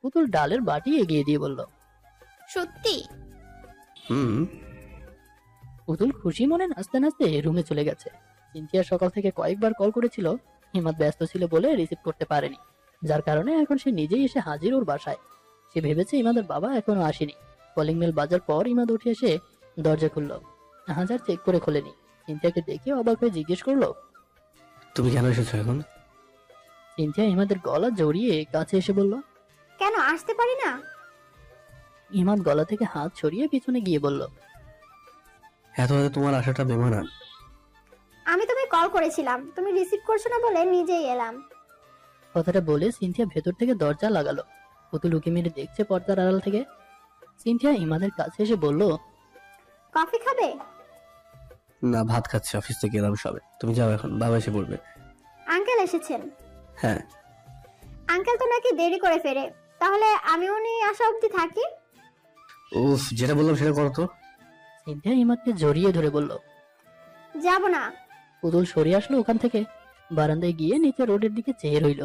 পুতুল ডালের বাটি এগিয়ে দিয়ে বলল, সত্যি? হুম। পুতুল খুশি মনে নাচতে নাচতে রুমে চলে গেছে। সিনথিয়া সকাল থেকে কয়েকবার কল করেছিল, হিমাদ ব্যস্ত ছিল বলে রিসিভ করতে পারেনি, যার কারণে এখন সে নিজেই এসে হাজির ওর বাসায়। সে ভেবেছে ইমাদের বাবা এখনো আসেনি। কলিং বেল বাজার পর ইমাদ উঠে এসে দরজা খুললো। হাজার চেক করে খোলেনি। সিনথিয়াকে দেখে অবাক হয়ে জিজ্ঞেস করলো, তুমি কেন এসেছো এখন? সিনথিয়া ইমাদের গলা জড়িয়ে কাছে এসে বলল, কেন আসতে পারি না? ইমাদ গলা থেকে হাত সরিয়ে পিছনে গিয়ে বলল, এত রাতে তোমার আসাটা বেমানান। আমি তোমায় কল করেছিলাম, তুমি রিসিভ করছো না বলে নিজেই এলাম। কথাটা বলে সিনথিয়া ভেতর থেকে দরজা লাগালো। পুতুল উকি মেরে দেখছে পর্দার আড়াল থেকে। সিনথিয়া ইমাদের কাছে এসে বলল, কফি খাবে? না, ভাত খাচ্ছি, অফিস থেকে এলাম সবে। তুমি যাও এখন, বাবা এসে বলবে। আঙ্কেল এসেছেন? হ্যাঁ। আঙ্কেল তো নাকি দেরি করে ফেরে, তাহলে আমিও নিয়ে আসা অব্দি থাকি। উফ, যেটা বললাম সেটা করো তো। সিনথিয়া ইমাদকে জড়িয়ে ধরে বলল। যাব না। পুতুল সরে আসলো ওখান থেকে। বারান্দায় গিয়ে নিচে রোডের দিকে চেয়ে রইল।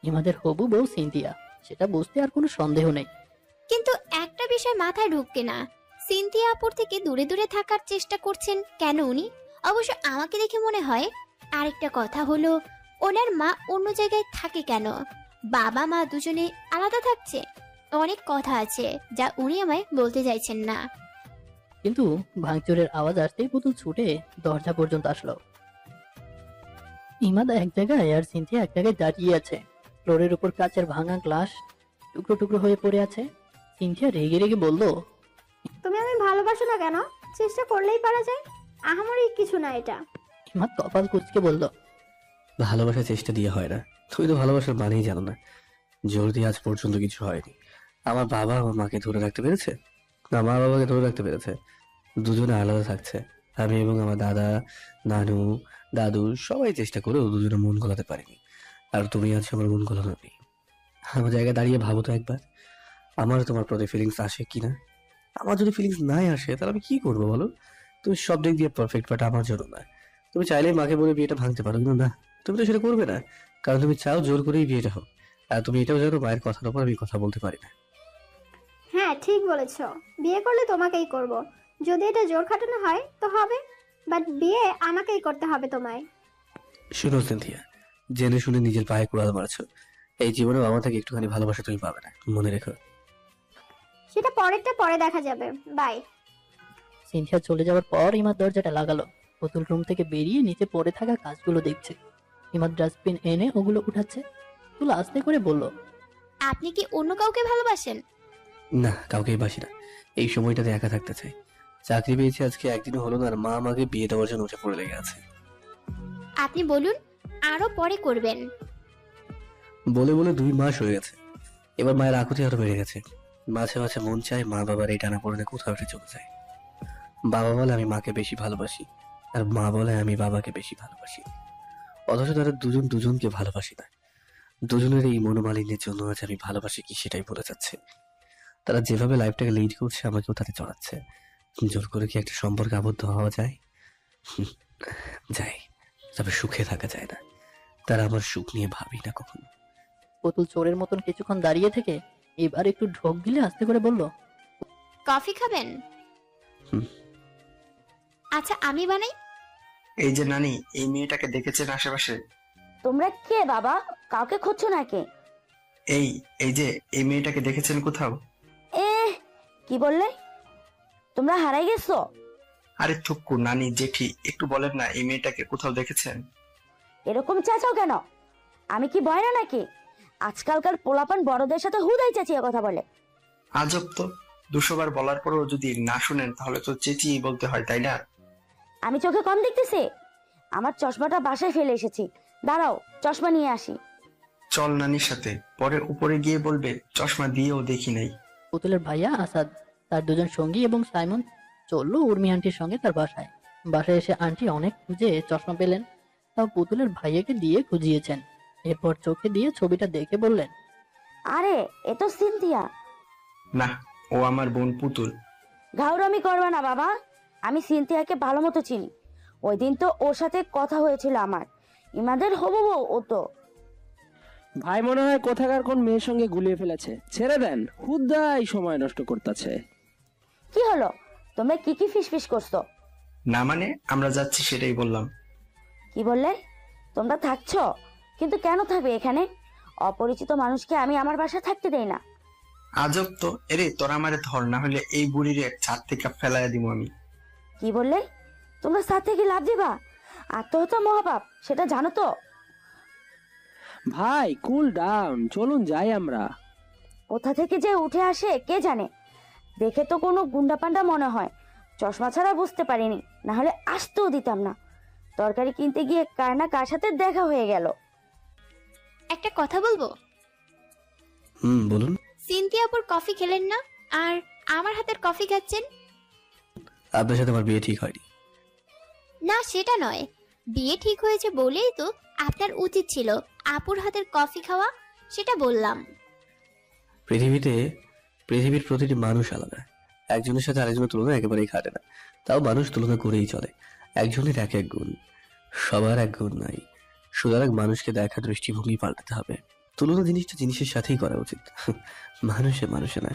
ইমাদের হবু বউ সিনথিয়া, সেটা বুঝতে আর কোনো সন্দেহ নেই। কিন্তু একটা বিষয় মাথায় ঢুকছে না, সিনথিয়া আপুর থেকে দূরে দূরে থাকার চেষ্টা করছেন কেন উনি? অবশ্য আমাকে দেখে মনে হয়। আরেকটা কথা হলো, ওনার মা অন্য জায়গায় থাকে কেন? বাবা মা দুজনে আলাদা থাকছে। অনেক কথা আছে যা উনি আমায় বলতে চাইছেন না। কিন্তু ভাঙচুরের আওয়াজ আসতেই পুতুল ছুটে দরজা পর্যন্ত আসলো। ইমাদ এক জায়গায় আর সিনথিয়া এক জায়গায় দাঁড়িয়ে আছে। ফ্লোরের উপর কাচের ভাঙা গ্লাস টুকরো টুকরো হয়ে পড়ে আছে। সিনথিয়া রেগে রেগে বলল, তুমি আমি ভালোবাসো না কেন? চেষ্টা করলেই পারা যায়, আহামরি কিছু না এটা। ইমাদ কপাল কুঁচকে বলল, ভালোবাসার চেষ্টা দিয়ে হয় না। তুমি তো ভালোবাসার মানেই জানো না। জোর দিয়ে আজ পর্যন্ত কিছু হয়নি। আমার বাবা আমার মাকে ধরে রাখতে পেরেছে না, মা বাবাকে ধরে রাখতে পেরেছে। দুজনে আলাদা থাকছে। আমি এবং আমার দাদা, নানু, দাদু সবাই চেষ্টা করেও দুজনে মন গলাতে পারিনি। আর তুমি আজ আমার মন গলানো নেই। আমার জায়গায় দাঁড়িয়ে ভাবো তো একবার, আমার তোমার প্রতি ফিলিংস আসে কিনা। আমার যদি ফিলিংস নাই আসে তাহলে আমি কি করবো বলো? তুমি সব দিক দিয়ে পারফেক্ট, বাট আমার জন্য না। তুমি চাইলেই মাকে বলে বিয়েটা ভাঙতে পারো, কিন্তু না, তুমি তো সেটা করবে না। কারণ তুমি চাও জোর করেই বিয়েটা হোক। আর তুমি এটাও জানো মায়ের কথার উপর আমি কথা বলতে পারি না। হ্যাঁ, ঠিক বলেছো। বিয়ে করলে তোমাকেই করব। যদি এটা জোর খাটানো হয় তো হবে, বাট বিয়ে আমাকেই করতে হবে তোমায়। শুনো সিনথিয়া, জেনে শুনে নিজের পায়ে কুড়াল মারছো। এই জীবনে বাবা থেকে একটুখানি ভালোবাসা তুমি পাবে না, মনে রেখো। সেটা পরেরটা পরে দেখা যাবে। বাই। সিনথিয়া চলে যাওয়ার পর ইমাদ দরজাটা লাগালো। পুতুল রুম থেকে বেরিয়ে নিচে পড়ে থাকা কাজগুলো দেখছে। ইমাদ ডাস্টবিন এনে ওগুলো উঠাচ্ছে। পুতুল আস্তে করে বলল, আপনি কি অন্য কাউকে ভালোবাসেন? না, কাউকেই বাসি না। এই সময়টাতে একা থাকতে চাই। চাকরি পেয়েছি আজকে একদিনও হলো না, আর মা আমাকে বিয়ে দেওয়ার জন্য উঠে পড়ে লেগে আছে। আপনি বলুন, আরো পরে করবেন। বলে বলে 2 মাস হয়ে গেছে। এবার মায়ের আকুতি আরো বেড়ে গেছে। মাঝে মাঝে মন চায় মা বাবার এই টানা পড়ে কোথাও উঠে চলে যায়। বাবা বলে আমি মাকে বেশি ভালোবাসি, আর মা বলে আমি বাবাকে বেশি ভালোবাসি। অথচ তারা দুজন দুজনকে ভালোবাসি না। দুজনের এই মনোমালিন্যের জন্য আজ আমি ভালোবাসি কি সেটাই বলে যাচ্ছে। তারা যেভাবে লাইফটাকে লিড করছে আমাকেও তাতে চড়াচ্ছে। জোর করে কি একটা সম্পর্কে আবদ্ধ হওয়া যায়? যাই, তবে সুখে থাকা যায় না। তারা আমার সুখ নিয়ে ভাবি না কখনো। পুতুল চোরের মতন কিছুক্ষণ দাঁড়িয়ে থেকে এবার একটু ঢোক গিলে আস্তে করে বলল, কফি খাবেন? হুম। আচ্ছা, আমি বানাই। এই যে নানি, এই মেয়েটাকে দেখেছেন আশেপাশে? তোমরা কে বাবা? কাউকে খুঁজছো নাকি? এই এই যে এই মেয়েটাকে দেখেছেন কোথাও? এ কি বললে? তোমরা হারাই গেছো? আরে চুক্কু, নানি, জেঠি, একটু বলেন না এই মেয়েটাকে কোথাও দেখেছেন? এরকম চেঁচাও কেন? আমি কি বয় না নাকি? আজকালকার পোলাপান বড়দের সাথে হুদাই চেঁচিয়ে কথা বলে। আজব তো, 200 বার বলার পরও যদি না শুনেন তাহলে তো চেঁচিয়ে বলতে হয়, তাই না? আমি চোখে কম দেখতেছি? আমার চশমাটা বাসায় ফেলে এসেছি, দাঁড়াও চশমা নিয়ে আসি। চল নানির সাথে, পরে উপরে গিয়ে বলবে চশমা দিয়েও দেখি নাই। পুতুলের ভাইয়া আসাদ, তার দুজন সঙ্গী এবং সাইমন চললো উর্মি আন্টির সঙ্গে তার বাসায়। বাসায় এসে আন্টি অনেক খুঁজে চশমা পেলেন, তাও পুতুলের ভাইয়াকে দিয়ে খুঁজিয়েছেন। এরপর চোখে দিয়ে ছবিটা দেখে বললেন, আরে এ তো সিনথিয়া। না, ও আমার বোন পুতুল। ঘাউরামি করবে না বাবা, আমি সিনথিয়াকে ভালো মতো চিনি। ওই দিন তো ওর সাথে কথা হয়েছিল আমার। ইমাদের হবু বউ ও তো। ভাই মনে হয় কোথাকার কোন মেয়ের সঙ্গে গুলিয়ে ফেলেছে, ছেড়ে দেন, হুদাই সময় নষ্ট করতেছে। কি হলো? তোমরা কি কি ফিসফিস করছো? না মানে আমরা যাচ্ছি সেটাই বললাম। কি বললে? তোমরা থাকছো? কিন্তু কেন থাকবে এখানে? অপরিচিত মানুষকে আমি আমার বাসায় থাকতে দেই না। আজব তো। এরে তোরা আমারে ধর, না হলে এই বুড়িরে ছাদ থেকে ফেলাইয়া দিব আমি। কি বললে? তোমরা সাথে থেকে লাভ দিবা? আত্মহত্যা মহাপাপ, সেটা জানো তো? ভাই কুল ডাউন, চলুন যাই আমরা। কোথা থেকে যে উঠে আসে কে জানে। দেখে তো কোনো গুন্ডা পান্ডা মনে হয়। চশমা ছাড়া বুঝতে পারিনি, না হলে আসতেও দিতাম না। তরকারি কিনতে গিয়ে কার না কার সাথে দেখা হয়ে গেল। একটা কথা বলবো? বলুন। সিনথিয়া আপুর কফি খেলেন না, আর আমার হাতের কফি খাচ্ছেন। আপনার সাথে আমার বিয়ে ঠিক হয়নি। না সেটা নয়, বিয়ে ঠিক হয়েছে বলেই তো আপনার উচিত ছিল আপুর হাতের কফি খাওয়া, সেটা বললাম। পৃথিবীর প্রতিটি মানুষ আলাদা। একজনের সাথে আরেকজনের তুলনা একেবারেই খাটে না। তাও মানুষ তুলনা করেই চলে। একজনের এক এক গুণ, সবার এক গুণ নাই। সুতরাং মানুষকে দেখার দৃষ্টিভঙ্গি পাল্টাতে হবে। তুলনা জিনিসটা জিনিসের সাথেই করা উচিত, মানুষে না।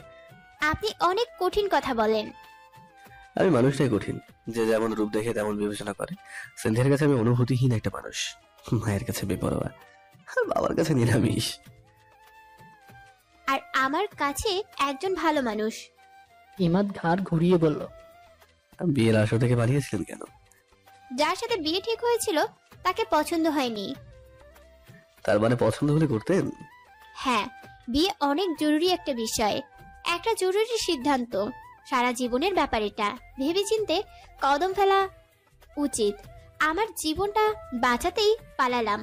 আপনি অনেক কঠিন কথা বলেন। আমি মানুষটাই কঠিন, যে যেমন রূপ দেখে তেমন বিবেচনা করে। সিনথিয়ার কাছে আমি অনুভূতিহীন একটা মানুষ, মায়ের কাছে বেপরোয়া, আর বাবার কাছে নিরামিষ। আর আমার কাছে একজন ভালো মানুষ। ইমাদ ঘাড় ঘুরিয়ে বলল, বিয়ের আসর থেকে পালিয়েছিলেন কেন? যার সাথে বিয়ে ঠিক হয়েছিল তাকে পছন্দ হয়নি। তার মানে পছন্দ হলে করতেন? হ্যাঁ, বিয়ে অনেক জরুরি একটা বিষয়, একটা জরুরি সিদ্ধান্ত, সারা জীবনের ব্যাপার। এটা ভেবেচিন্তে কদম ফেলা উচিত। আমার জীবনটা বাঁচাতেই পালালাম।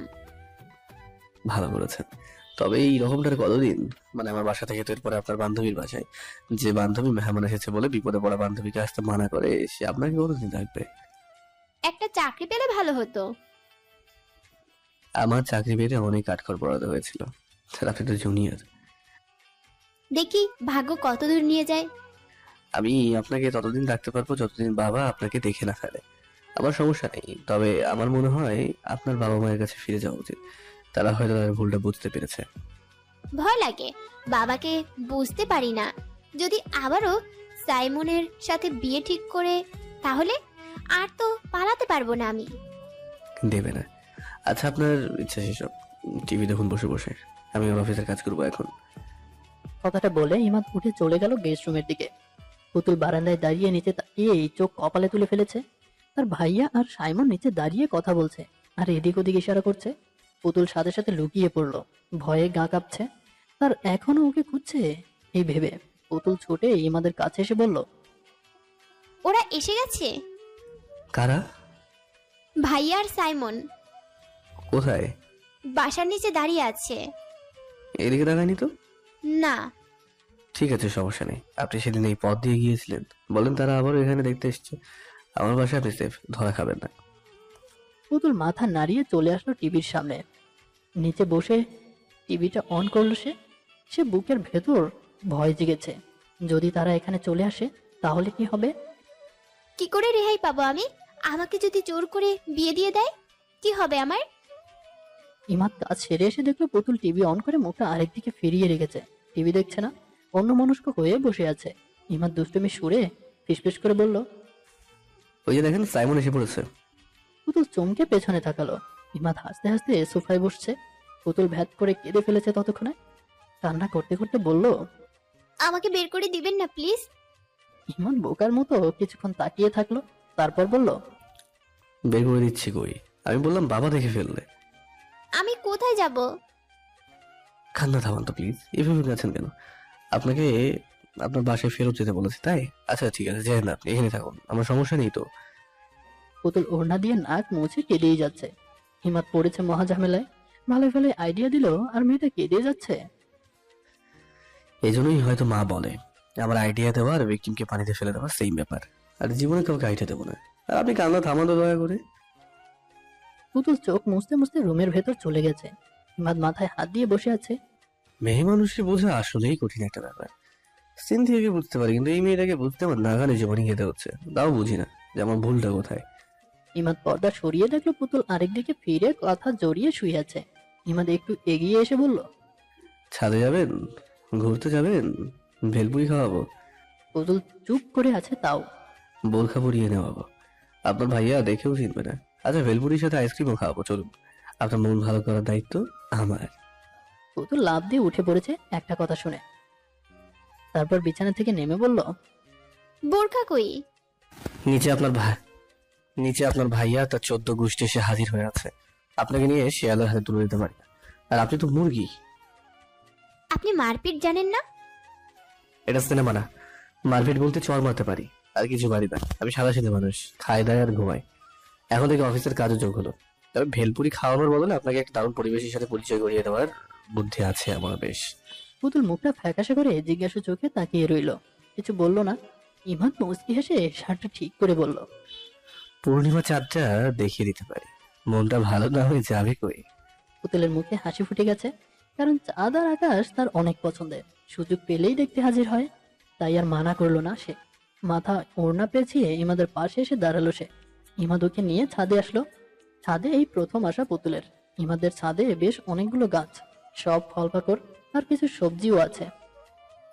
ভালো করেছেন। তবে এই রকমটার কতদিন? মানে আমার বাসা থেকে তো এরপরে আপনার বান্ধবীর বাসায়, যে বান্ধবী মেহমান এসেছে বলে বিপদে পড়া বান্ধবীকে আসতে মানা করে, সে আপনাকে কতদিন থাকবে? একটা চাকরি পেলে ভালো হতো। আমার চাকরি পেতে অনেক কাঠখড় পড়াতে হয়েছিল, স্যার আপনি তো জুনিয়র। দেখি ভাগ্য কতদূর নিয়ে যায়। আমি আপনাকে ততদিন রাখতে পারবো যতদিন বাবা আপনাকে দেখে না ফেলে। আমার সমস্যা নেই, তবে আমার মনে হয় আপনার বাবা মায়ের কাছে ফিরে যাওয়া উচিত। তারা হয়তো তাদের ভুলটা বুঝতে পেরেছে। ভয় লাগে, বাবাকে বুঝতে পারি না। যদি আবারও সাইমনের সাথে বিয়ে ঠিক করে, তাহলে আর তো পালাতে পারবো না আমি। দেবে না। আচ্ছা আপনার ইচ্ছা সেসব, টিভি দেখুন বসে বসে। আমি আমার অফিসের কাজ করবো এখন। কথাটা বলে ইমাদ উঠে চলে গেল গেস্ট রুমের দিকে। পুতুল বারান্দায় দাঁড়িয়ে নিচে তাকিয়েই চোখ কপালে তুলে ফেলেছে। তার ভাইয়া আর সাইমন নিচে দাঁড়িয়ে কথা বলছে, আর এদিক ওদিক ইশারা করছে। পুতুল সাথে সাথে লুকিয়ে পড়লো, ভয়ে গা কাঁপছে। তার এখনো ওকে খুঁজছে এই ভেবে পুতুল ছুটে ইমাদের কাছে এসে বলল, ওরা এসে গেছে। কারা? ভাইয়া আর সাইমন কোথায়? বাসার নিচে দাঁড়িয়ে আছে। এদিকে দেখায়নি তো। না। ঠিক আছে, সমস্যা নেই। আপনি সেদিন এই পথ দিয়ে গিয়েছিলেন, বলেন তারা আবারও এখানে দেখতে এসছে। আমার বাসায় আপনি সেফ, ধরা খাবেন না। পুতুল মাথা নাড়িয়ে চলে আসলো টিভির সামনে। নিচে বসে টিভিটা অন করলো সে বুকের ভেতর ভয় জেগেছে। যদি তারা এখানে চলে আসে তাহলে কি হবে? কি করে রেহাই পাবো আমি? আমাকে যদি জোর করে বিয়ে দিয়ে দেয়, কি হবে আমার? ইমাদ কাজ সেরে এসে দেখলো পুতুল টিভি অন করে মুখটা আরেকদিকে ফিরিয়ে রেখেছে। টিভি দেখছে না, অন্য মনস্ক হয়ে বসে আছে। ইমাদ দুষ্টুমি সুরে ফিসফিস করে বলল, ওই যে দেখেন সাইমন এসে পড়েছে। পুতুল চমকে পেছনে তাকালো। ইমাদ হাসতে হাসতে সোফায় বসছে। পুতুল ভ্যাত করে কেঁদে ফেলেছে ততক্ষণে। কান্না করতে করতে বলল, আমাকে বের করে দিবেন না প্লিজ। ইমাদ বোকার মতো কিছুক্ষণ তাকিয়ে থাকলো, তারপর বলল, বের করে দিচ্ছি কই? আমি বললাম বাবা দেখে ফেললে। আমি কোথায় যাব? কান্না থামান তো প্লিজ, এভাবে গেছেন কেন? আপনাকে আপনার বাসায় ফেরত যেতে বলেছে তাই? আচ্ছা ঠিক আছে, যাই না, আপনি এখানে থাকুন, আমার সমস্যা নেই তো। পুতুল ওড়না দিয়ে নাক মুছে কেঁদেই যাচ্ছে। হিমাত পড়েছে মহাঝামেলায়। ভালো ভালো আইডিয়া দিল আর মেয়েটা কেঁদে যাচ্ছে। এই জন্যই হয়তো মা বলে আমার আইডিয়া দেওয়া আর ভিকটিমকে পানিতে ফেলে দেওয়া সেম ব্যাপার। আর জীবনে কাউকে আইডিয়া দেবো না। আর আপনি কান্না থামান তো দয়া করে। পুতুল চোখ মুছতে মুছতে রুমের ভেতর চলে গেছে। হিমাত মাথায় হাত দিয়ে বসে আছে। মেয়ে মানুষকে বোঝা আসলেই কঠিন একটা ব্যাপার। সিনথিয়াকে বুঝতে পারি, কিন্তু এই মেয়েটাকে বুঝতে আমার নাগালে জীবনে খেতে হচ্ছে। তাও বুঝি না যে আমার ভুলটা কোথায়। হিমাত পর্দা সরিয়ে দেখলো পুতুল আরেকদিকে ফিরে কথা জড়িয়ে শুয়ে আছে। ইমাদ একটু এগিয়ে এসে বলল, ছাদে যাবেন, ঘুরতে যাবেন, ভেলপুরি খাওয়াবো। পুতুল চুপ করে আছে তাও। বোরখা পরিয়ে নেওয়াবো, আপনার ভাইয়া দেখেও চিনবে না। আচ্ছা, ভেলপুরির সাথে আইসক্রিমও খাওয়াবো, চলুন। আপনার মন ভালো করার দায়িত্ব আমার। পুতুল লাফ দিয়ে উঠে পড়েছে একটা কথা শুনে। তারপর বিছানা থেকে নেমে বলল, বোরখা কই? নিচে আপনার ভাইয়া তার 14 গোষ্ঠী এসে হাজির হয়ে আছে। আপনাকে নিয়ে শিয়ালের হাতে তুলে দিতে পারি না। আর আপনি তো মুরগি। আপনি মারপিট জানেন না? এটা সিনেমা না। মারপিট বলতে চর মারতে পারি, আর কিছু পারি না। আমি সাদাসিধে মানুষ, খাই দায় আর ঘুমাই। এখন থেকে অফিসের কাজও যোগ হলো। তবে ভেলপুরি খাওয়ানোর বদলে আপনাকে একটা দারুণ পরিবেশের সাথে পরিচয় করিয়ে দেওয়ার বুদ্ধি আছে আমার বেশ। পুতুল মুখটা ফ্যাকাশে করে জিজ্ঞাসা চোখে তাকিয়ে রইল, কিছু বলল না। ইমাদ মুচকি হেসে শার্টটা ঠিক করে বলল, পূর্ণিমা চাঁদটা দেখিয়ে দিতে পারি। মনটা ভালো না হয়ে যাবে কই। পুতুলের মুখে হাসি ফুটে গেছে, কারণ চাঁদ আর আকাশ তার অনেক পছন্দের। সুযোগ পেলেই দেখতে হাজির হয়, তাই আর মানা করলো না সে। মাথা ওড়না পেঁচিয়ে ইমাদের পাশে এসে দাঁড়ালো সে। ইমাদ ওকে নিয়ে ছাদে আসলো। ছাদে এই প্রথম আসা পুতুলের। ইমাদের ছাদে বেশ অনেকগুলো গাছ, সব ফল পাকড় আর কিছু সবজিও আছে।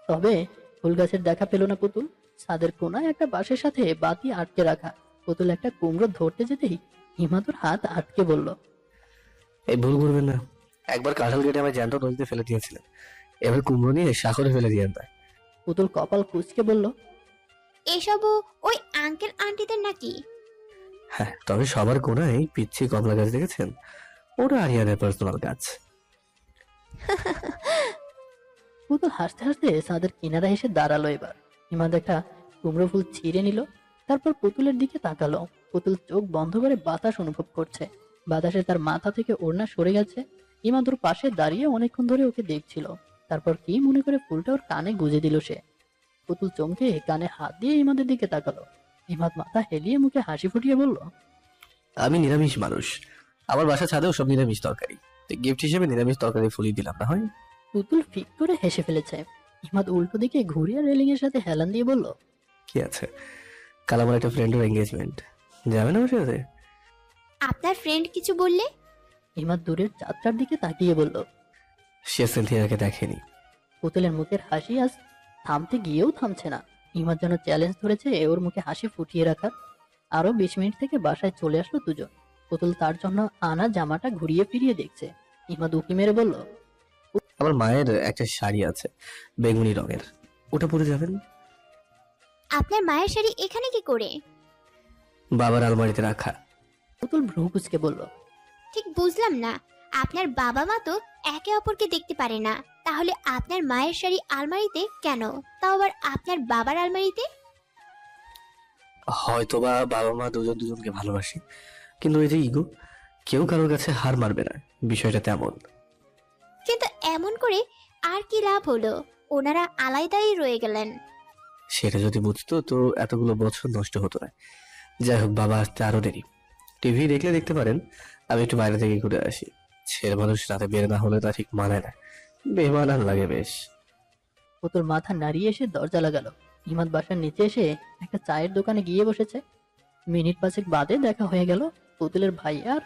তবে ফুল গাছের দেখা পেল না পুতুল। ছাদের কোনায় একটা বাঁশের সাথে বাতি আটকে রাখা। পুতুল একটা কুমড়ো ধরতে যেতেই ইমাদুর হাত আটকে বলল, এই ভুল করবেন না। একবার কাঁঠাল কেটে আমার জ্যান্ত নদীতে ফেলে দিয়েছিলেন, এবার কুমড়ো নিয়ে সাগরে ফেলে দিয়ে দেয়। পুতুল কপাল কুঁচকে বলল, এসবও ওই আঙ্কেল আন্টিদের নাকি? হ্যাঁ, তবে সবার কোনায় পিচ্ছি কমলা গাছ দেখেছেন? ওটা আরিয়ানের পার্সোনাল গাছ। পুতুল হাসতে হাসতে ছাদের কিনারা এসে দাঁড়ালো। এবার ইমাদ একটা কুমড়ো ফুল ছিঁড়ে নিল, তারপর পুতুলের দিকে তাকালো। পুতুল চোখ বন্ধ করে বাতাস অনুভব করছে। বাতাসে তার মাথা থেকে ওড়না সরে গেছে। ইমাদ ওর পাশে দাঁড়িয়ে অনেকক্ষণ ধরে ওকে দেখছিল। তারপর কি মনে করে ফুলটা ওর কানে গুজে দিল সে। পুতুল চমকে কানে হাত দিয়ে ইমাদের দিকে তাকালো। ইমাদ মাথা হেলিয়ে মুখে হাসি ফুটিয়ে বলল, আমি নিরামিষ মানুষ, আমার বাসা ছাদেও সব নিরামিষ তরকারি। গিফট হিসেবে নিরামিষ তরকারি ফুলি দিলাম না হয়? পুতুল ফিক করে হেসে ফেলেছে। ইমাদ উল্টো দিকে ঘুরিয়ে রেলিং এর সাথে হেলান দিয়ে বলল, কি আছে, কাল আমার একটা ফ্রেন্ডের এঙ্গেজমেন্ট, যাবেন আমার সাথে? আপনার ফ্রেন্ড কিছু বললে? ইমাদ দূরের যাত্রার দিকে তাকিয়ে বলল। সে সিনথিয়াকে দেখেনি। পুতুলের মুখের হাসি আজ থামতে গিয়েও থামছে না। ইমাদ যেন চ্যালেঞ্জ ধরেছে ওর মুখে হাসি ফুটিয়ে রাখার। আরো 20 মিনিট থেকে বাসায় চলে আসলো দুজন। পুতুল তার জন্য আনা জামাটা ঘুরিয়ে ফিরিয়ে দেখছে। ইমাদ উকি মেরে বলল, আমার মায়ের একটা শাড়ি আছে বেগুনি রঙের, ওটা পরে যাবেন? আপনার মায়ের শাড়ি এখানে কি করে? বাবার আলমারিতে রাখা। পুতুল ভ্রু কুঁচকে বলল, ঠিক বুঝলাম না। আপনার বাবা মা তো একে অপরকে দেখতে পারে না, তাহলে আপনার মায়ের শাড়ি আলমারিতে কেন? তাও আবার আপনার বাবার আলমারিতে? হয়তোবা বাবা মা দুজন দুজনকে ভালোবাসে, কিন্তু ওই যে ইগো, কেউ কারোর কাছে হার মারবে না, বিষয়টা তেমন। কিন্তু এমন করে আর কি লাভ হলো? ওনারা আলাদাই রয়ে গেলেন। সেটা যদি বুঝতো তো এতগুলো বছর নষ্ট হতো না। যাই হোক, বাবা আসতে আরো দেরি। টিভি দেখলে দেখতে পারেন, আমি একটু বাইরে থেকে ঘুরে আসি। ছেলে মানুষ রাতে বের না হলে তা ঠিক মানায় না, বেমানান লাগে বেশ। পুতুল মাথা নাড়িয়ে এসে দরজা লাগালো। ইমাদ বাসার নিচে এসে একটা চায়ের দোকানে গিয়ে বসেছে। মিনিট 5 বাদে দেখা হয়ে গেল পুতুলের ভাই আর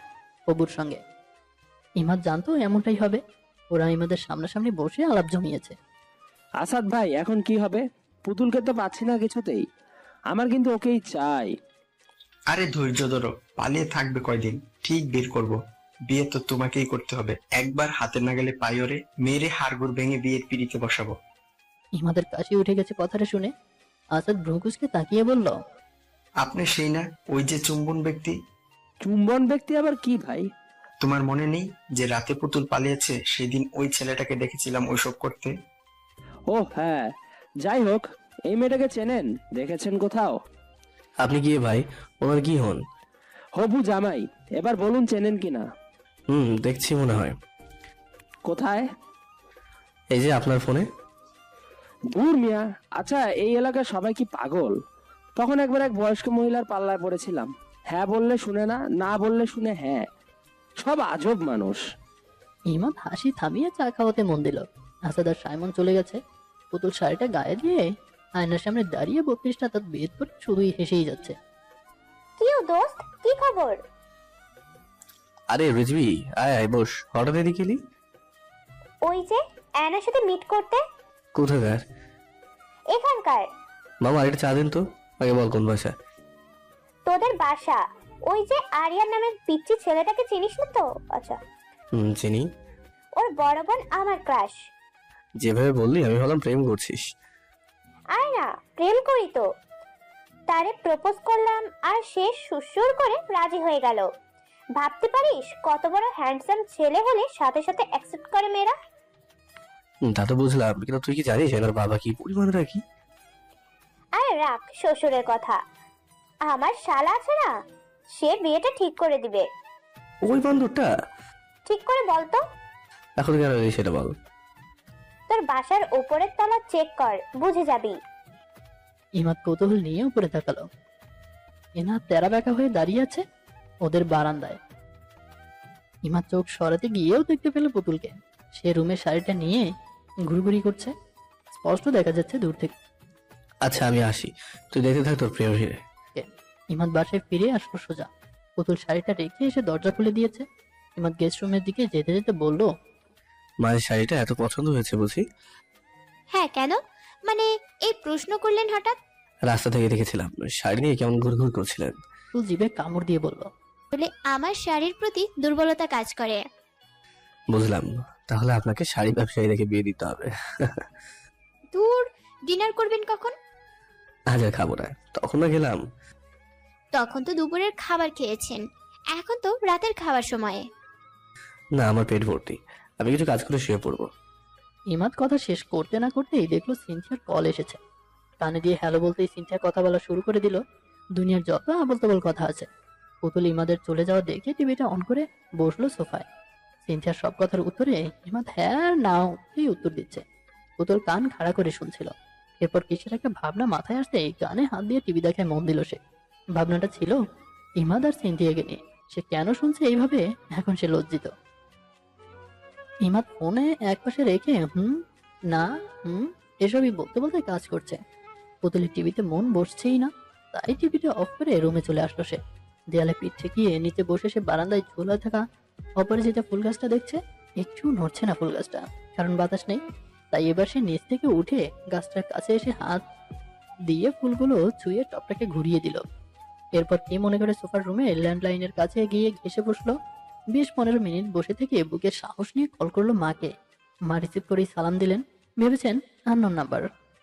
অবুর সঙ্গে। ইমাদ জানতো এমনটাই হবে। ওরা ইমাদের সামনাসামনি বসে আলাপ জমিয়েছে। আসাদ ভাই, এখন কি হবে? পুতুলকে তো পাচ্ছি না কিছুতেই। আমার কিন্তু ওকেই চাই। আরে ধৈর্য ধরো, পালিয়ে থাকবে কয়দিন, ঠিক বের করব। বিয়ে তো তোমাকেই করতে হবে। একবার হাতে না গেলে পাইরে মেরে হাড়গোড় ভেঙে বিয়ের পিড়িতে বসাবো। ইমাদের কাশি উঠে গেছে কথাটা শুনে। আসাদ ভ্রুকুচকে তাকিয়ে বলল, আপনি সেই না ওই যে চুম্বন ব্যক্তি? চুম্বন ব্যক্তি আবার কি ভাই? তোমার মনে নেই যে রাতে পুতুল পালিয়েছে, সেদিন ওই ছেলেটাকে দেখেছিলাম ওইসব করতে? ও হ্যাঁ, যাই হোক, এই মেয়েটাকে চেনেন? দেখেছেন কোথাও? আপনি কি ভাই, ওনার কি হন? হবু জামাই। এবার বলুন চেনেন কিনা। দেখছি মনে হয়। কোথায়? এই যে আপনার ফোনে। দূর মিয়া। আচ্ছা, এই এলাকার সবাই কি পাগল? তখন একবার এক বয়স্ক মহিলার পাল্লায় পড়েছিলাম। হ্যাঁ বললে শুনে না, না বললে শুনে হ্যাঁ। সব আজব মানুষ। ইমাদ হাসি থামিয়ে চা খাওয়াতে মন দিল। আসাদ আর সাইমন চলে গেছে। পুতুল শাড়িটা গায়ে দিয়ে আয়নার সামনে দাঁড়িয়ে 32টা তার বেদ করে শুধুই হেসেই যাচ্ছে। কি দোস্ত, কি খবর? আরে রিজভি, আয় আয় বস। হঠাৎ এদিকে এলি? ওই যে অ্যানার সাথে মিট করতে। কোথাকার? এখানকার। মামা আরেকটা চা দিন তো। আগে বল কোন বাসা? তোদের বাসা। ওই যে আরিয়ান নামের পিচ্চি ছেলেটাকে চিনিস না তো? আচ্ছা, চিনি। ওর বড় বোন আমার ক্রাশ। যেভাবে বললি আমি ভাবলাম প্রেম করছিস। আয় না, প্রেম করি তো। তারে প্রপোজ করলাম আর সে সুসুর করে রাজি হয়ে গেল। ভাবতে পারিস কত বড় হ্যান্ডসাম ছেলে হলে সাথে সাথে অ্যাকসেপ্ট করে মেয়েরা। তা তো বুঝলাম, কিন্তু তুই কি জানিস এনার বাবা কি পরিমাণ রাখি? আরে রাখ শ্বশুরের কথা। আমার শালা আছে না, সে বিয়েটা ঠিক করে দিবে। ওই বান্দরটা? ঠিক করে বলতো। এখন কেন এলি সেটা বল। তোর বাসার উপরের তলা চেক কর, বুঝে যাবি। ইমাদ কৌতূহল নিয়ে উপরে তাকালো। এনাদ তেরা বেঁকা হয়ে দাঁড়িয়ে আছে ওদের বারান্দায়। ইমাদ চোখ সরাতে গিয়েও দেখতে পেল পুতুলকে। সে রুমে শাড়িটা নিয়ে ঘুরঘুরি করছে, স্পষ্ট দেখা যাচ্ছে দূর থেকে। আচ্ছা আমি আসি, তুই দেখতে থাক তোর প্রিয় হিরে। ইমাদ বাসায় ফিরে আসলো সোজা। পুতুল শাড়িটা রেখে এসে দরজা খুলে দিয়েছে। ইমাদ গেস্ট রুমের দিকে যেতে যেতে বলল, মায়ের শাড়িটা এত পছন্দ হয়েছে বুঝি? হ্যাঁ, কেন? মানে এই প্রশ্ন করলেন হঠাৎ? রাস্তা থেকে দেখেছিলাম শাড়ি নিয়ে কেমন ঘুরঘুর করছিলেন। পুতুল জিভে কামড় দিয়ে বলল, বলে আমার শাড়ির প্রতি দুর্বলতা কাজ করে। বুঝলাম, তাহলে আপনাকে শাড়ি ব্যবসায়ী রেখে বিয়ে দিতে হবে। দূর, ডিনার করবেন কখন? আজ আর খাবো না, তখন না গেলাম। তখন তো দুপুরের খাবার খেয়েছেন, এখন তো রাতের খাবার সময়ে। না, আমার পেট ভর্তি, আমি কিছু কাজ করে শুয়ে পড়বো। ইমাদ কথা শেষ করতে না করতেই দেখলো সিনথিয়ার কল এসেছে। কানে দিয়ে হ্যালো বলতেই সিনথিয়া কথা বলা শুরু করে দিল দুনিয়ার যত আবল তাবল কথা আছে। পুতুল ইমাদের চলে যাওয়া দেখে টিভিটা অন করে বসলো সোফায়। সিনথিয়ার সব কথার উত্তরে ইমাদ হ্যাঁ নাও এই উত্তর দিচ্ছে। পুতুল কান খাড়া করে শুনছিল। এরপর কিসের একটা ভাবনা মাথায় আসতে কানে হাত দিয়ে টিভি দেখায় মন দিল সে। ভাবনাটা ছিল ইমাদ আর সিনথিয়াকে নিয়ে। সে কেন শুনছে এইভাবে এখন সে লজ্জিত। ইমাদ ফোনে একপাশে রেখে না এসবই বলতে বলতে কাজ করছে। পুতুলের টিভিতে মন বসছেই না, তাই টিভিটা অফ করে রুমে চলে আসলো সে। দেয়ালে পিঠ ঠেকিয়ে নিচে বসে সে বারান্দায় ঝোলা থাকা অপরিচিত ফুল গাছটা দেখছে। একটু নড়ছে না ফুল গাছটা, কারণ বাতাস নেই। তাই এবার সে নিচ থেকে উঠে গাছটার কাছে এসে হাত দিয়ে ফুলগুলো ছুঁয়ে টপটাকে ঘুরিয়ে দিল। এরপর কি মনে করে সোফার রুমে ল্যান্ডলাইনের কাছে গিয়ে ঘেসে বসলো। 20-15 মিনিট বসে থেকে বুকে সাহস নিয়ে কল করলো মাকে। মা রিসিভ করেই সালাম দিলেন। ভেবেছেন আননোন নাম্বার।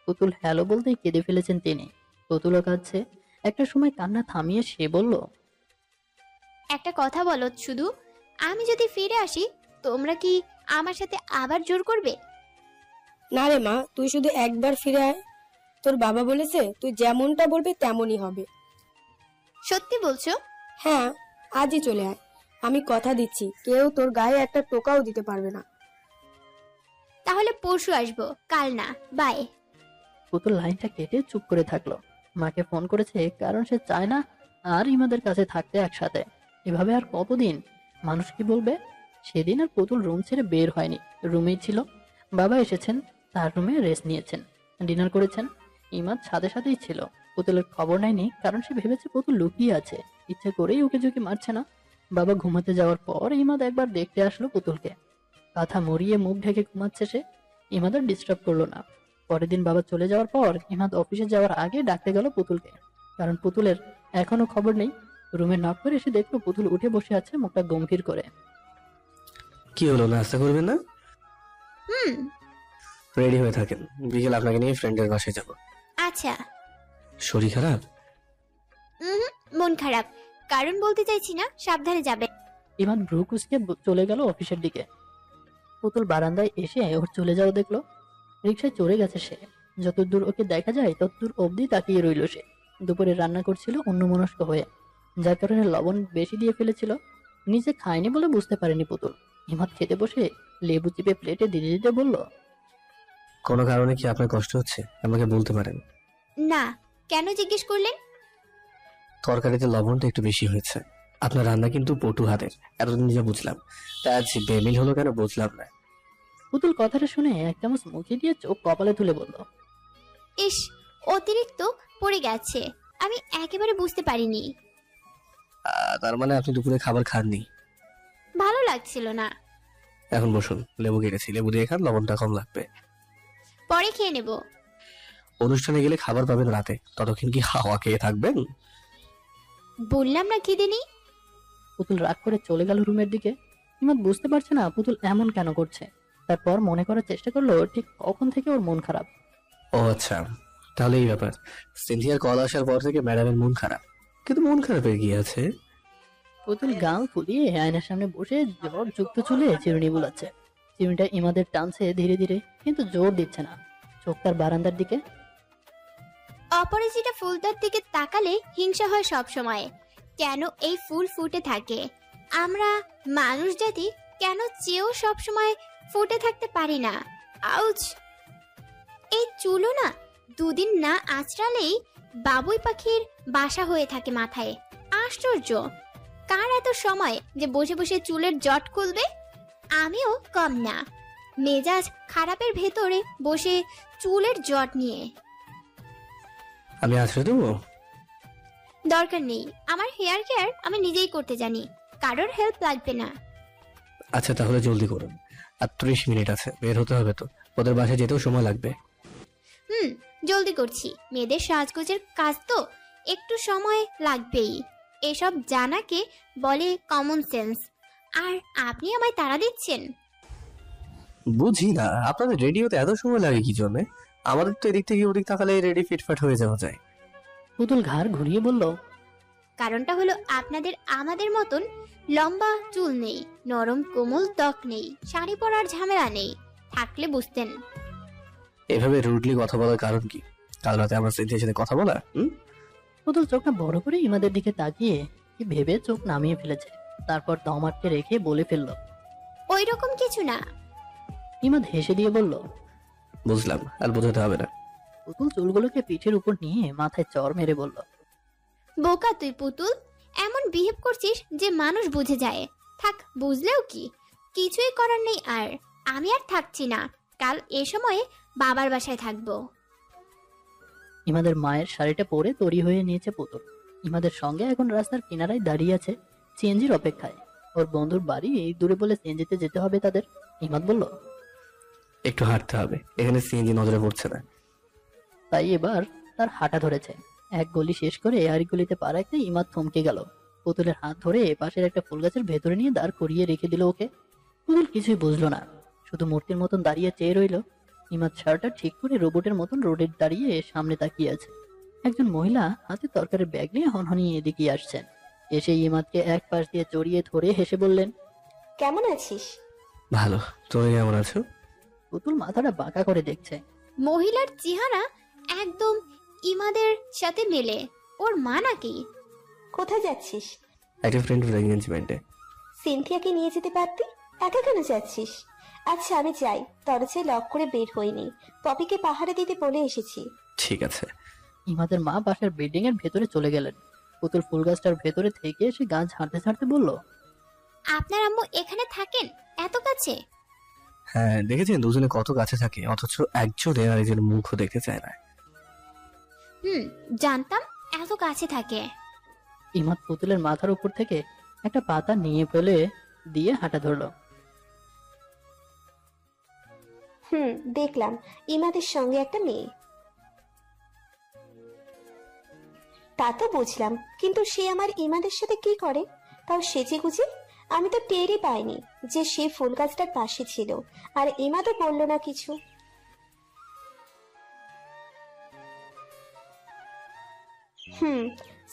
পুতুল হ্যালো বলতেই কেঁদে ফেলেছেন তিনি। পুতুলও কাঁদছে। একটা সময় কান্না থামিয়ে সে বলল, একটা কথা বলো শুধু, আমি যদি ফিরে আসি তোমরা কি আমার সাথে আবার জোর করবে? না রে মা, তুই শুধু একবার ফিরে আয়। তোর বাবা বলেছে তুই যেমনটা বলবি তেমনই হবে। সত্যি বলছো? হ্যাঁ, আজই চলে আয়। আমি কথা দিচ্ছি কেউ তোর গায়ে একটা টোকাও দিতে পারবে না। তাহলে পরশু আসবো, কাল না। বাই। পুতুল লাইনটা কেটে চুপ করে থাকলো। মাকে ফোন করেছে কারণ সে চায় না আর ইমাদের কাছে থাকতে একসাথে। এভাবে আর কতদিন? মানুষ কি বলবে? সেদিন আর পুতুল রুম ছেড়ে বের হয়নি, রুমেই ছিল। বাবা এসেছেন, তার রুমে রেস্ট নিয়েছেন, ডিনার করেছেন। ইমাদ সাথে সাথেই ছিল। পুতুলের খবর নেয়নি, কারণ সে ভেবেছে পুতুল লুকিয়ে আছে, ইচ্ছে করেই ওকে ঝুঁকি মারছে না। বাবা ঘুমাতে যাওয়ার পর ইমাদ একবার দেখতে আসলো পুতুলকে। কাঁথা মরিয়ে মুখ ঢেকে ঘুমাচ্ছে সে। ইমাদ আর ডিস্টার্ব করলো না। পরের দিন বাবা চলে যাওয়ার পর ইমাদ অফিসে যাওয়ার আগে ডাকতে গেল পুতুলকে, কারণ পুতুলের এখনো খবর নেই। রুমে নক করে এসে দেখলো পুতুল উঠে বসে আছে, মুখটা গম্ভীর করে। কি হলো, নাস্তা করবেন না? হুম। রেডি হয়ে থাকেন, বিকেল আপনাকে নিয়ে ফ্রেন্ডের বাসায় যাব। আচ্ছা। শরীর খারাপ? মন খারাপ, কারণ বলতে চাইছি না, সাবধানে যাবে। ইমাদ ভ্রু কুঁচকে চলে গেল অফিসের দিকে। পুতুল বারান্দায় এসে ওর চলে যাওয়া দেখলো। রিক্সায় চড়ে গেছে সে। যতদূর ওকে দেখা যায় ততদূর অবধি তাকিয়ে রইল সে। দুপুরে রান্না করছিল অন্যমনস্ক হয়ে, যার কারণে লবণ বেশি দিয়ে ফেলেছিল। নিজে খায়নি বলে বুঝতে পারেনি পুতুল। ইমাদ খেতে বসে লেবু চিপে প্লেটে দিতে দিতে বলল, কোনো কারণে কি আপনার কষ্ট হচ্ছে? আমাকে বলতে পারেন। না, কেন জিজ্ঞেস করলেন? তরকারিতে লবণটা একটু বেশি হয়েছে। আপনার রান্না কিন্তু পটু হাতের, এতদিন যা বুঝলাম, তা আজ বেমিল হলো কেন বুঝলাম না। পুতুল কথাটা শুনে এক চামচ মুখে দিয়ে চোখ কপালে তুলে বলল, ইস, অতিরিক্ত পড়ে গেছে, আমি একেবারে বুঝতে পারিনি। তার মানে আপনি দুপুরে খাবার খাননি? ভালো লাগছিল না। এখন বসুন, লেবু কেটেছি, লেবু দিয়ে খান, লবণটা কম লাগবে। পরে খেয়ে নেব। অনুষ্ঠানে গেলে খাবার পাবেন রাতে, ততক্ষণ কি হাওয়া খেয়ে থাকবেন? বললাম না খিদে নেই। পুতুল রাগ করে চলে গেল রুমের দিকে। ইমাদ বুঝতে পারছে না পুতুল এমন কেন করছে। তারপর মনে করার চেষ্টা করলো ঠিক কখন থেকে ওর মন খারাপ। ও আচ্ছা, তাহলে এই ব্যাপার। সিনথিয়ার কল আসার পর থেকে ম্যাডামের মন খারাপ। কিন্তু মন খারাপের কি আছে? পুতুল গাল ফুলিয়ে আয়নার সামনে বসে জ্বর যুক্ত চুলে চিরুনি বুলাচ্ছে। চিরুনিটা ইমাদের টানছে ধীরে ধীরে, কিন্তু জোর দিচ্ছে না। চোখ তার বারান্দার দিকে। অপরাজিতা ফুলটার দিকে তাকালে হিংসা হয় সব সময়। কেন এই ফুল ফুটে থাকে? আমরা মানুষ জাতি কেন চেয়েও সব সময় ফুটে থাকতে পারি না? আউচ! এই চুলো না দুদিন না আঁচড়ালেই বাবুই পাখির বাসা হয়ে থাকে মাথায়। আশ্চর্য! কার এত সময় যে বসে বসে চুলের জট খুলবে? আমিও কম না। মেজাজ খারাপের ভেতরে বসে চুলের জট নিয়ে। আমি আছড়ে দেবো? দরকার নেই, আমার হেয়ার কেয়ার আমি নিজেই করতে জানি, কারোর হেল্প লাগবে না। আচ্ছা তাহলে জলদি করুন, আর 30 মিনিট আছে, বের হতে হবে তো, ওদের বাসায় যেতেও সময় লাগবে। জলদি করছি। মেয়েদের সাজগোজের কাজ তো একটু সময় লাগবেই। এসব জানাকে বলে কমন সেন্স। আর আপনি আমায় তাড়া দিচ্ছেন? বুঝি না আপনাদের রেডিওতে এত সময় লাগে কি জন্য? আমাদের তো এদিক থেকে ওদিক তাকালে রেডি ফিটফাট হয়ে যাওয়া যায়। পুতুল ঘাড় ঘুরিয়ে বলল, কারণটা হলো আপনাদের আমাদের মতন লম্বা চুল নেই, নরম কোমল ত্বক নেই, শাড়ি পরার ঝামেলা নেই। থাকলে বুঝতেন। এভাবে রুডলি কথা বলার কারণ কি? কাল রাতে আমার সিনথিয়ার সাথে কথা বলা? পুতুল চোখটা বড় করে ইমাদের দিকে তাকিয়ে কি ভেবে চোখ নামিয়ে ফেলেছে। তারপর দম আটকে রেখে বলে ফেলল, ওই রকম কিছু না। ইমাদ হেসে দিয়ে বলল, বুঝলাম, আর বোঝাতে হবে না। পুতুল চুলগুলোকে পিঠের উপর নিয়ে মাথায় চড় মেরে বলল, বোকা তুই পুতুল, এমন বিহেভ করছিস যে মানুষ বুঝে যায়। থাক, বুঝলেও কি, কিছুই করার নেই। আর আমি আর থাকছি না, কাল এ সময়ে বাবার বাসায় থাকবো। ইমাদের মায়ের শাড়িটা পরে তৈরি হয়ে নিয়েছে পুতুল। ইমাদের সঙ্গে এখন রাস্তার কিনারায় দাঁড়িয়ে আছে সিএনজির অপেক্ষায়। ওর বন্ধুর বাড়ি এই দূরে বলে সিএনজিতে যেতে হবে তাদের। ইমাদ বলল, একটু হাঁটতে হবে, এখানে সিএনজি নজরে পড়ছে না। তাই এবার তার হাঁটা ধরেছে। এক গলি শেষ করে আরেক গলিতে পা রাখতে ইমাদ থমকে গেল। পুতুলের হাত ধরে পাশের একটা ফুল গাছের ভেতরে নিয়ে দাঁড় করিয়ে রেখে দিল ওকে। পুতুল কিছুই বুঝলো না, শুধু মূর্তির মতন দাঁড়িয়ে চেয়ে রইল। ইমাদ শার্টটা ঠিক করে রোবটের মতন রোডে দাঁড়িয়ে সামনে তাকিয়ে আছে। একজন মহিলা হাতে তরকারির ব্যাগ নিয়ে হনহনিয়ে এদিকে আসছেন। এসে ইমাদকে এক পাশ দিয়ে জড়িয়ে ধরে হেসে বললেন, কেমন আছিস? ভালো, তুমি কেমন আছো? পুতুল মাথাটা বাঁকা করে দেখছে। মহিলার চেহারা একদম ইমাদের সাথে মেলে। ওর মা নাকি? কোথায় যাচ্ছিস? একটা ফ্রেন্ডের এনগেজমেন্টে। সিনথিয়াকে নিয়ে যেতে পারতি, একা কেন যাচ্ছিস? আচ্ছা আমি যাই, দরজায় লক করে বের হইনি, পপিকে পাহারা দিতে বলে এসেছি। ঠিক আছে। ইমাদের মা বাসার বিল্ডিং এর ভেতরে চলে গেলেন। পুতুল ফুল গাছটার ভেতরে থেকে এসে গাছ ঝাড়তে ঝাড়তে বলল, আপনার আম্মু এখানে থাকেন এত কাছে? হ্যাঁ দেখেছেন দুজনে কত কাছে থাকে, অথচ একজনে আরেকজনের মুখও দেখতে চায় না। জানতাম এত কাছে থাকে। ইমাদ পুতুলের মাথার উপর থেকে একটা পাতা নিয়ে ফেলে দিয়ে হাঁটা ধরলো। দেখলাম ইমাদের সঙ্গে একটা মেয়ে। তা তো বুঝলাম, কিন্তু সে আমার ইমাদের সাথে কি করে? তাও সেজে গুজে? আমি তো টেরই পাইনি যে সে ফুল গাছটার পাশে ছিল, আর ইমাদও বললো না কিছু।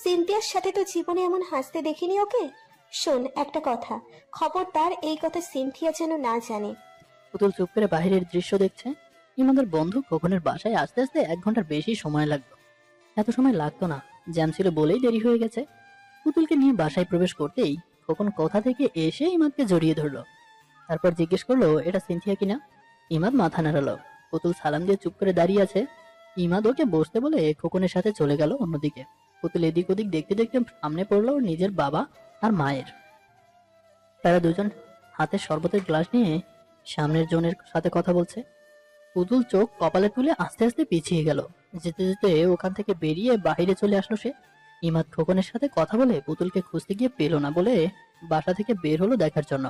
সিনথিয়ার সাথে তো জীবনে এমন হাসতে দেখিনি ওকে। শোন একটা কথা, খবরদার এই কথা সিনথিয়া যেন না জানে। পুতুল চুপ করে বাইরের দৃশ্য দেখছে। ইমাদের বন্ধু খোকনের বাসায় আসতে আসতে 1 ঘন্টার বেশি সময় লাগলো। এত সময় লাগতো না, জ্যাম ছিল বলেই দেরি হয়ে গেছে। পুতুলকে নিয়ে বাসায় প্রবেশ করতেই খোকন কোথা থেকে এসে ইমাদকে জড়িয়ে ধরলো। তারপর জিজ্ঞেস করলো এটা সিনথিয়া কিনা। ইমাদ মাথা নাড়ালো। পুতুল সালাম দিয়ে চুপ করে দাঁড়িয়ে আছে। ইমাদ ওকে বসতে বলে খোকনের সাথে চলে গেল অন্যদিকে। পুতুল এদিক ওদিক দেখতে দেখতে সামনে পড়লো ওর নিজের বাবা আর মায়ের। তারা দুজন হাতে শরবতের গ্লাস নিয়ে সামনের জনের সাথে কথা বলছে। পুতুল চোখ কপালে তুলে আস্তে আস্তে পিছিয়ে গেল। যেতে যেতে ওখান থেকে বেরিয়ে বাইরে চলে আসলো সে। ইমাদ খোকনের সাথে কথা বলে পুতুলকে খুঁজতে গিয়ে পেল না বলে বাসা থেকে বের হলো দেখার জন্য।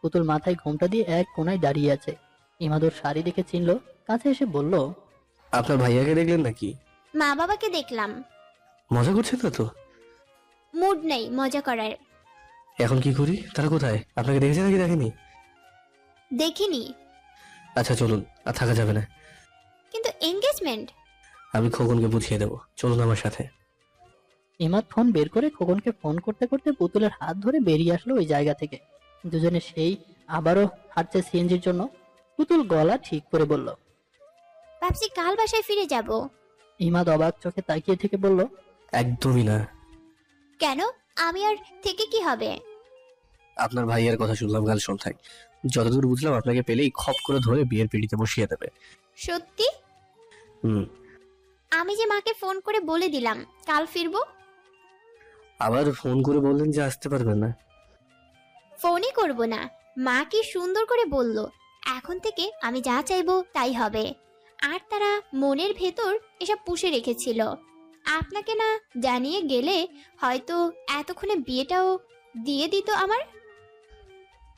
পুতুল মাথায় ঘোমটা দিয়ে এক কোনায় দাঁড়িয়ে আছে। ইমাদ ওর শাড়ি দেখে চিনলো, কাছে এসে বলল, আপনার ভাইয়াকে দেখলেন নাকি? মা বাবাকে দেখলাম। মজা করছেন না তো? মুড নেই মজা করার। এখন কি করি? তারা কোথায়? আপনাকে দেখেছে নাকি দেখেনি? দেখিনি। আচ্ছা চলুন, আর থাকা যাবে না। কিন্তু এঙ্গেজমেন্ট। আমি খোকনকে বুঝিয়ে দেবো, চলুন আমার সাথে। ইমাদ ফোন বের করে খোকনকে ফোন করতে করতে পুতুলের হাত ধরে বেরিয়ে আসলো ওই জায়গা থেকে। দুজনে সেই আবারও হাঁটছে সিএনজির জন্য। পুতুল গলা ঠিক করে বলল, ভাবছি কাল বাসায় ফিরে যাব। ইমাদ অবাক চোখে তাকিয়ে থেকে বলল, একদমই না। কেন? আমি আর থেকে কি হবে? আপনার ভাইয়ের কথা শুনলাম কাল সন্ধ্যায়। যতদূর বুঝলাম আপনাকে পেলেই খপ করে ধরে বিয়ের পিড়িতে বসিয়ে দেবে। সত্যি? হুম। আমি যে মাকে ফোন করে বলে দিলাম কাল ফিরবো। আবার ফোন করে বললেন যে আসতে পারবেন না। ফোনই করব না। মা কি সুন্দর করে বলল, এখন থেকে আমি যা চাইবো তাই হবে। আর তারা মনের ভেতর এসব পুষে রেখেছিল। আপনাকে না জানিয়ে গেলে হয়তো এতক্ষণে বিয়েটাও দিয়ে দিত আমার।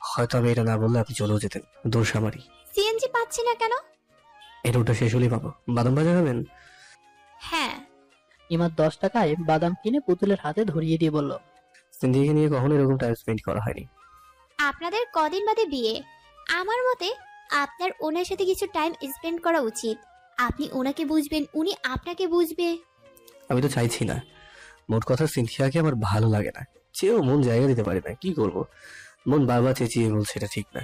হয়তো আমি এটা না বললে আপনি চলেও যেতেন। দোষ আমারই। সিএনজি পাচ্ছি না কেন? এই রোডটা শেষ হলেই পাবো। বাদাম ভাজা খাবেন? হ্যাঁ। ইমাদ 10 টাকায় বাদাম কিনে পুতুলের হাতে ধরিয়ে দিয়ে বলল, সিন্ধিকে নিয়ে কখনো এরকম টাইম স্পেন্ড করা হয়নি। আপনাদের কদিন বাদে বিয়ে। আমার মতে আপনার ওনার সাথে কিছু টাইম স্পেন্ড করা উচিত। আপনি ওনাকে বুঝবেন, উনি আপনাকে বুঝবে। আমি তো চাইছি না। মোট কথা সিনথিয়াকে আমার ভালো লাগে না, চেয়েও মন জায়গা দিতে পারি না। কি করব? মন বারবার চেঁচিয়ে বলছে এটা ঠিক না।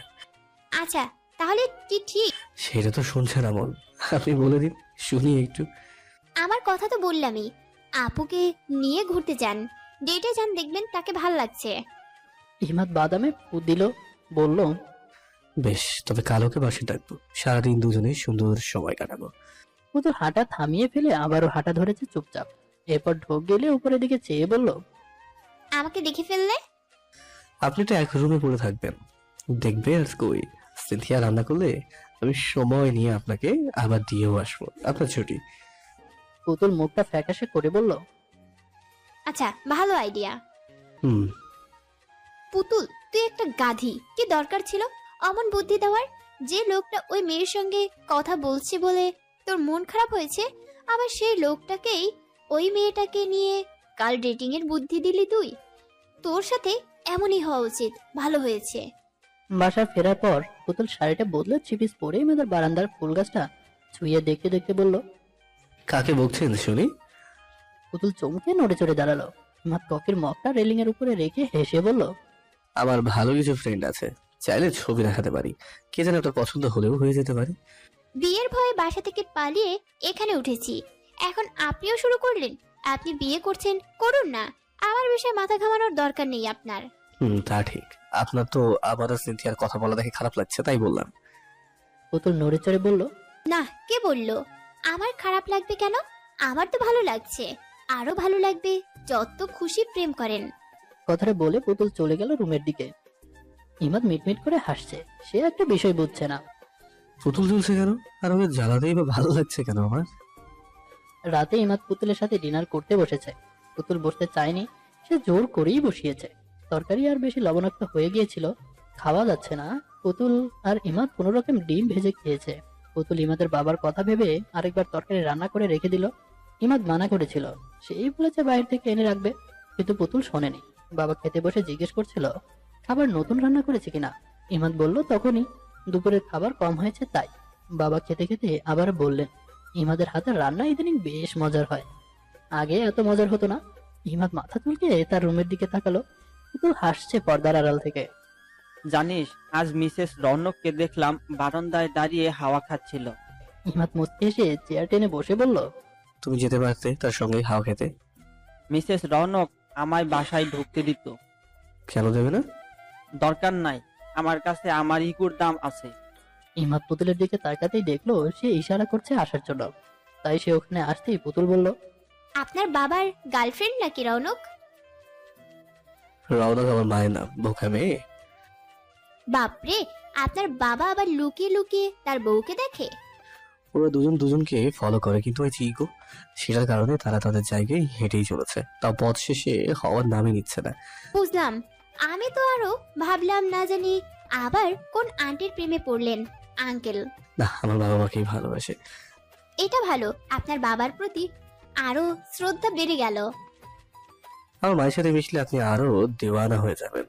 আচ্ছা তাহলে কি ঠিক? সেটা তো শুনছে না মন। আপনি বলে দিন, শুনি একটু। আমার কথা তো বললামই। আপুকে নিয়ে ঘুরতে যান, ডেটে যান, দেখবেন তাকে ভাল লাগছে। ইমাদ বাদামে ফু দিল, বলল, বেশ, তবে কালোকে বাসে ডাকবো। সারাদিন দুজনে সুন্দর সময় কাটাবো। পুতুল হাঁটা থামিয়ে ফেলে আবারও হাঁটা ধরেছে চুপচাপ। এরপর ঢোক গেলে উপরের দিকে চেয়ে বলল, আমাকে দেখে ফেললে? আপনি তো এক রুমে পড়ে থাকবেন, দেখবে আর কই। সিনথিয়া রান্না করলে আমি সময় নিয়ে আপনাকে আবার দিয়েও আসবো। আপনার ছুটি। পুতুল মুখটা ফ্যাকাশে করে বলল, আচ্ছা ভালো আইডিয়া। হুম। পুতুল তুই একটা গাধি। কি দরকার ছিল অমন বুদ্ধি দেওয়ার? যে লোকটা ওই মেয়ের সঙ্গে কথা বলছে বলে তোর মন খারাপ হয়েছে, আবার সেই লোকটাকেই ওই মেয়েটাকে নিয়ে কাল ডেটিং এর বুদ্ধি দিলি তুই। তোর সাথে এমনই হওয়া উচিত। ভালো হয়েছে। বাসায় ফেরার পর পুতুল শাড়িটা বদলে চিপিস পরে মেয়েদের বারান্দার ফুল গাছটা ছুঁয়ে দেখতে দেখতে বলল, কাকে বকছেন শুনি? পুতুল চমকে নড়ে চড়ে দাঁড়ালো। ইমাদ কফির মগটা রেলিং এর উপরে রেখে হেসে বলল, আমার ভালো কিছু ফ্রেন্ড আছে, চাইলে ছবি দেখাতে পারি। কে জানে ওটা পছন্দ হলেও হয়ে যেতে পারে। বিয়ের ভয়ে বাসা থেকে পালিয়ে এখানে উঠেছি, এখন আপনিও শুরু করলেন? আপনি বিয়ে করছেন, করুন না। আমার বিষয়ে মাথা ঘামানোর দরকার নেই আপনার। তা ঠিক। আপনার তো আবার সিনথিয়ার কথা বলা দেখে খারাপ লাগছে, তাই বললাম। পুতুল নড়ে চড়ে বলল, না, কে বলল আমার খারাপ লাগবে? কেন, আমার তো ভালো লাগছে। আরো ভালো লাগবে যত খুশি প্রেম করেন। কথাটা বলে পুতুল চলে গেল রুমের দিকে। ইমাদ মিটমিট করে হাসছে, সে একটা বিষয় বুঝছে না। পুতুল চলছে কেন, আর ওকে জ্বালাতেই বা ভালো লাগছে কেন আমার? রাতে ইমাদ পুতুলের সাথে ডিনার করতে বসেছে। পুতুল বসতে চায়নি, সে জোর করেই বসিয়েছে। তরকারি আর বেশি লবণাক্ত হয়ে গিয়েছিল, খাওয়া যাচ্ছে না। পুতুল আর ইমাদ কোনো রকম ডিম ভেজে খেয়েছে। পুতুল ইমাদের বাবার কথা ভেবে আরেকবার তরকারি রান্না করে রেখে দিল। ইমাদ মানা করেছিল, সেই বলেছে বাইরে থেকে এনে রাখবে, কিন্তু পুতুল শোনেনি। বাবা খেতে বসে জিজ্ঞেস করছিল খাবার নতুন রান্না করেছে কিনা। ইমাদ বলল তখনই দুপুরের খাবার কম হয়েছে তাই। বাবা খেতে খেতে আবার বললেন, ইমাদের হাতের রান্না ইদানিং বেশ মজার হয়, আগে এত মজার হতো না। ইমাদ মাথা চুলকে তার রুমের দিকে তাকালো। পুতুল হাসছে পর্দার আড়াল থেকে। জানিস, আজ মিসেস রৌনককে দেখলাম বারান্দায় দাঁড়িয়ে হাওয়া খাচ্ছিল। ইমাদ মুচকি এসে চেয়ার টেনে বসে বলল, তুমি যেতে পারতে তার সঙ্গে হাওয়া খেতে। মিসেস রৌনক আমায় বাসায় ঢুকতে দিত। কেন দেবে না? দরকার নাই, আমার কাছে আমার ইকুর দাম আছে। ইমাদ পুতুলের দিকে তাকাতেই দেখলো সে ইশারা করছে আসার জন্য। তাই সে ওখানে আসতেই পুতুল বলল, আপনার বাবার গার্লফ্রেন্ড নাকি রৌনক? রওনক আমার মায়ের নাম, বোকা মেয়ে। বাপরে, আপনার বাবা আবার লুকিয়ে লুকিয়ে তার বউকে দেখে? ওরা দুজন দুজনকে ফলো করে, কিন্তু ওই চিকো সেটার কারণে তারা তাদের জায়গায় হেঁটেই চলেছে, তাও পথ শেষে হওয়ার নামই নিচ্ছে না। বুঝলাম, আমি তো আরো ভাবলাম না জানি আবার কোন আন্টির প্রেমে পড়লেন আঙ্কেল। না, আমার বাবা মাকেই ভালোবাসে। এটা ভালো, আপনার বাবার প্রতি আরো শ্রদ্ধা বেড়ে গেল। আমার মায়ের সাথে মিশলে আপনি আরো দেওয়ানা হয়ে যাবেন।